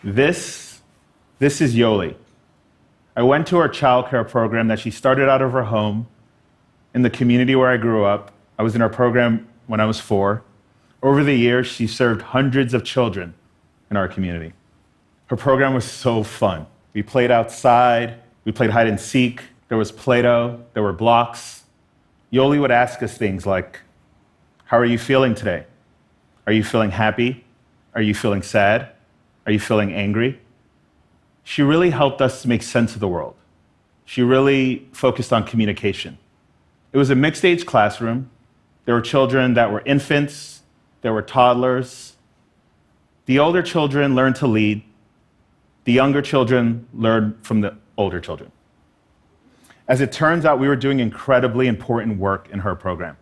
This is Yoli. I went to her childcare program that she started out of her home in the community where I grew up. I was in her program when I was 4. Over the years, she served hundreds of children in our community. Her program was so fun. We played outside, we played hide and seek, there was Play-Doh, there were blocks. Yoli would ask us things like, how are you feeling today? Are you feeling happy? Are you feeling sad? Are you feeling angry? She really helped us make sense of the world. She really focused on communication. It was a mixed-age classroom. There were children that were infants, there were toddlers. The older children learned to lead. The younger children learned from the older children. As it turns out, we were doing incredibly important work in her program.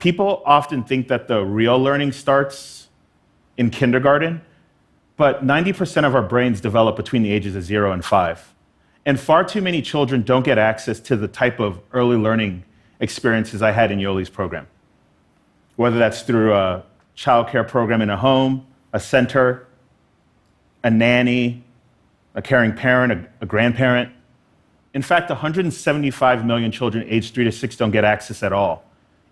People often think that the real learning starts in kindergarten, but 90% of our brains develop between the ages of 0 and 5. And far too many children don't get access to the type of early learning experiences I had in Yoli's program. Whether that's through a childcare program in a home, a center, a nanny, a caring parent, a grandparent. In fact, 175 million children aged 3 to 6 don't get access at all.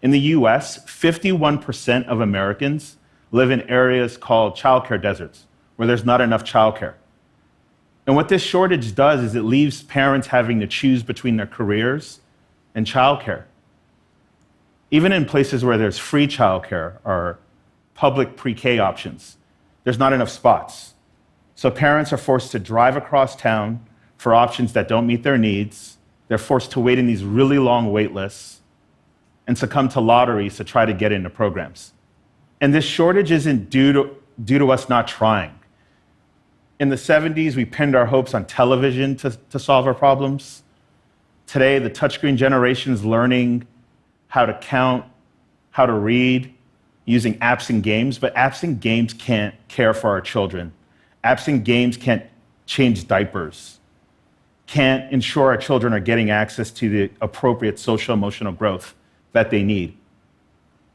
In the US, 51% of Americans live in areas called childcare deserts, where there's not enough childcare. And what this shortage does is it leaves parents having to choose between their careers and childcare. Even in places where there's free childcare or public pre-K options, there's not enough spots. So parents are forced to drive across town for options that don't meet their needs. They're forced to wait in these really long wait lists and succumb to lotteries to try to get into programs. And this shortage isn't due to us not trying. In the 70s, we pinned our hopes on television to solve our problems. Today, the touchscreen generation is learning how to count, how to read, using apps and games, but apps and games can't care for our children. Apps and games can't change diapers, can't ensure our children are getting access to the appropriate social emotional growth that they need.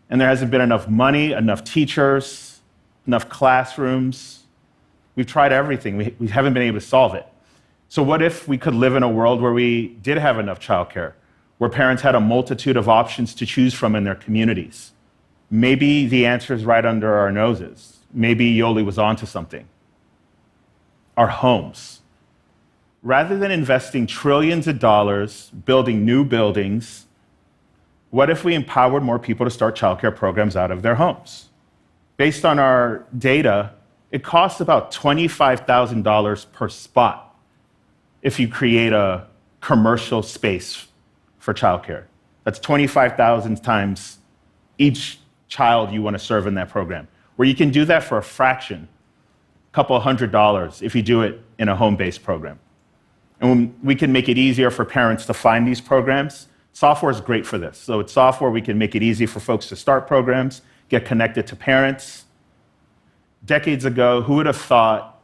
And there hasn't been enough money, enough teachers, enough classrooms. We've tried everything. We haven't been able to solve it. So what if we could live in a world where we did have enough childcare, where parents had a multitude of options to choose from in their communities? Maybe the answer is right under our noses. Maybe Yoli was onto something. Our homes. Rather than investing trillions of dollars building new buildings, what if we empowered more people to start childcare programs out of their homes? Based on our data, it costs about $25,000 per spot if you create a commercial space for childcare. That's 25,000 times each child you want to serve in that program, where you can do that for a fraction, a couple $100 if you do it in a home-based program. And we can make it easier for parents to find these programs. Software is great for this. So with software, we can make it easy for folks to start programs, get connected to parents. Decades ago, who would have thought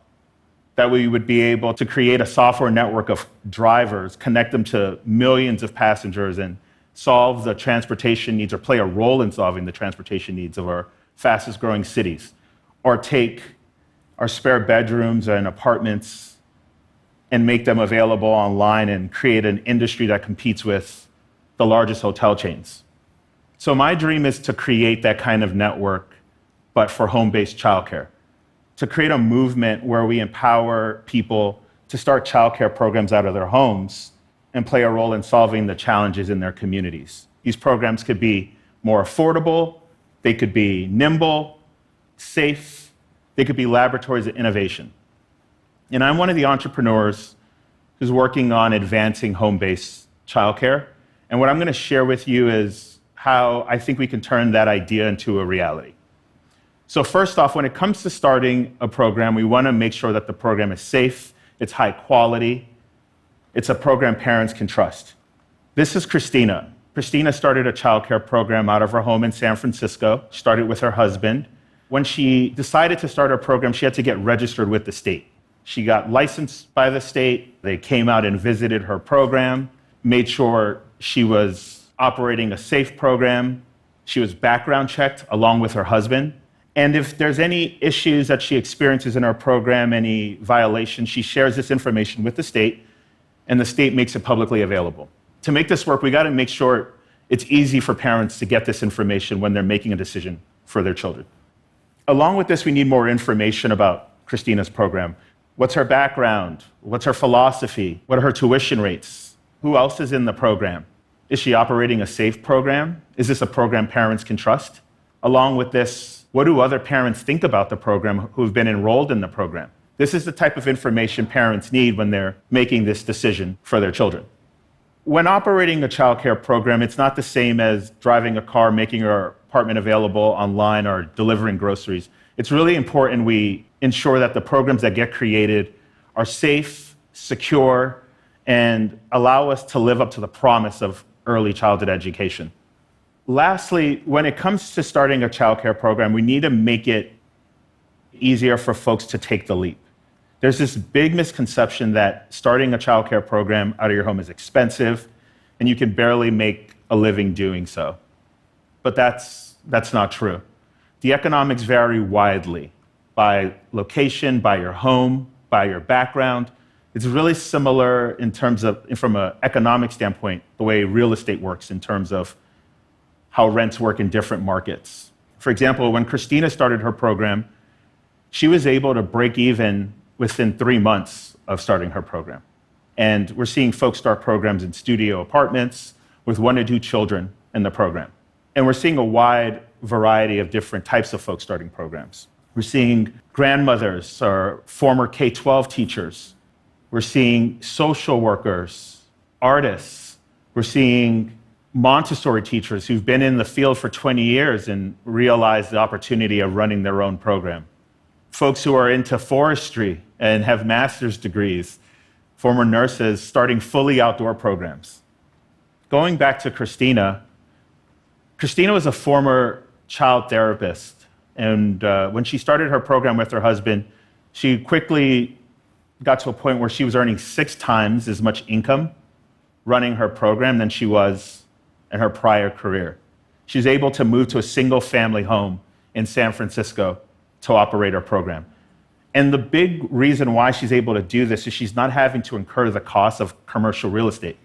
that we would be able to create a software network of drivers, connect them to millions of passengers, and solve the transportation needs or play a role in solving the transportation needs of our fastest growing cities? Or take our spare bedrooms and apartments and make them available online and create an industry that competes with the largest hotel chains. So my dream is to create that kind of network, but for home-based childcare, to create a movement where we empower people to start childcare programs out of their homes and play a role in solving the challenges in their communities. These programs could be more affordable, they could be nimble, safe, they could be laboratories of innovation. And I'm one of the entrepreneurs who's working on advancing home-based childcare. And what I'm going to share with you is how I think we can turn that idea into a reality. So first off, when it comes to starting a program, we want to make sure that the program is safe, it's high quality, it's a program parents can trust. This is Christina. Christina started a childcare program out of her home in San Francisco, started with her husband. When she decided to start her program, she had to get registered with the state. She got licensed by the state. They came out and visited her program, made sure she was operating a safe program. She was background checked along with her husband. And if there's any issues that she experiences in our program, any violations, she shares this information with the state, and the state makes it publicly available. To make this work, we got to make sure it's easy for parents to get this information when they're making a decision for their children. Along with this, we need more information about Christina's program. What's her background? What's her philosophy? What are her tuition rates? Who else is in the program? Is she operating a safe program? Is this a program parents can trust? Along with this, what do other parents think about the program who've been enrolled in the program? This is the type of information parents need when they're making this decision for their children. When operating a childcare program, it's not the same as driving a car, making your apartment available online, or delivering groceries. It's really important we ensure that the programs that get created are safe, secure, and allow us to live up to the promise of early childhood education. Lastly, when it comes to starting a childcare program, we need to make it easier for folks to take the leap. There's this big misconception that starting a childcare program out of your home is expensive, and you can barely make a living doing so. But that's not true. The economics vary widely by location, by your home, by your background. It's really similar in terms of, from an economic standpoint, the way real estate works in terms of how rents work in different markets. For example, when Christina started her program, she was able to break even within 3 months of starting her program. And we're seeing folks start programs in studio apartments with 1 to 2 children in the program. And we're seeing a wide variety of different types of folks starting programs. We're seeing grandmothers or former K-12 teachers. We're seeing social workers, artists. We're seeing Montessori teachers who've been in the field for 20 years and realized the opportunity of running their own program. Folks who are into forestry and have master's degrees, former nurses starting fully outdoor programs. Going back to Christina was a former child therapist, and when she started her program with her husband, she quickly got to a point where she was earning 6 times as much income running her program than she was in her prior career. She was able to move to a single-family home in San Francisco to operate her program. And the big reason why she's able to do this is she's not having to incur the cost of commercial real estate.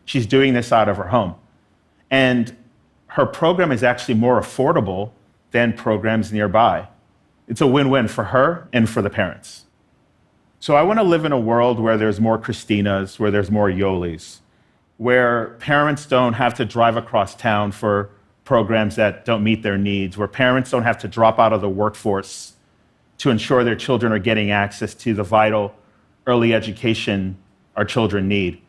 She's doing this out of her home. And her program is actually more affordable than programs nearby. It's a win-win for her and for the parents. So I want to live in a world where there's more Christinas, where there's more Yolis, where parents don't have to drive across town for programs that don't meet their needs, where parents don't have to drop out of the workforce to ensure their children are getting access to the vital early education our children need.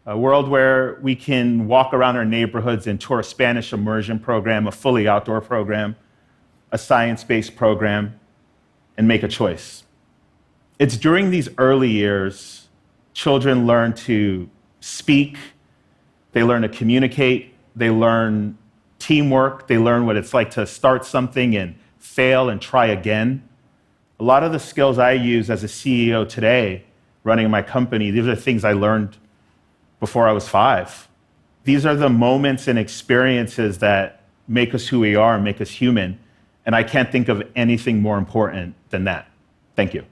A world where we can walk around our neighborhoods and tour a Spanish immersion program, a fully outdoor program, a science-based program, and make a choice. It's during these early years, children learn to speak, they learn to communicate, they learn teamwork, they learn what it's like to start something and fail and try again. A lot of the skills I use as a CEO today, running my company, these are things I learned before I was 5. These are the moments and experiences that make us who we are and make us human. And I can't think of anything more important than that. Thank you.